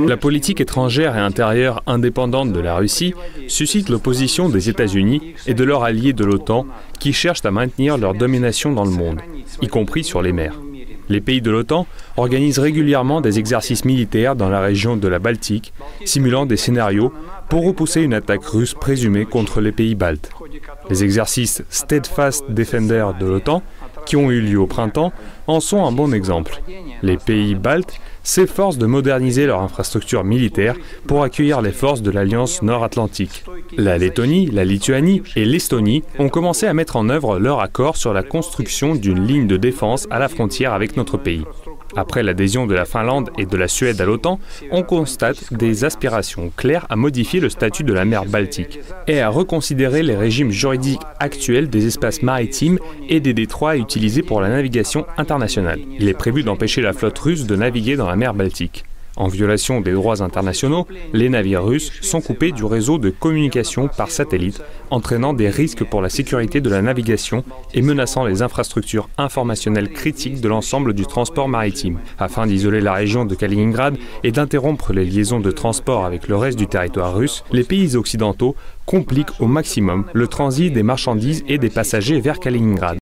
La politique étrangère et intérieure indépendante de la Russie suscite l'opposition des États-Unis et de leurs alliés de l'OTAN qui cherchent à maintenir leur domination dans le monde, y compris sur les mers. Les pays de l'OTAN organisent régulièrement des exercices militaires dans la région de la Baltique, simulant des scénarios pour repousser une attaque russe présumée contre les pays baltes. Les exercices Steadfast Defender de l'OTAN, qui ont eu lieu au printemps, en sont un bon exemple. Les pays baltes s'efforcent de moderniser leur infrastructure militaire pour accueillir les forces de l'Alliance Nord-Atlantique. La Lettonie, la Lituanie et l'Estonie ont commencé à mettre en œuvre leur accord sur la construction d'une ligne de défense à la frontière avec notre pays. Après l'adhésion de la Finlande et de la Suède à l'OTAN, on constate des aspirations claires à modifier le statut de la mer Baltique et à reconsidérer les régimes juridiques actuels des espaces maritimes et des détroits utilisés pour la navigation internationale. Il est prévu d'empêcher la flotte russe de naviguer dans la mer Baltique. En violation des droits internationaux, les navires russes sont coupés du réseau de communication par satellite, entraînant des risques pour la sécurité de la navigation et menaçant les infrastructures informationnelles critiques de l'ensemble du transport maritime. Afin d'isoler la région de Kaliningrad et d'interrompre les liaisons de transport avec le reste du territoire russe, les pays occidentaux compliquent au maximum le transit des marchandises et des passagers vers Kaliningrad.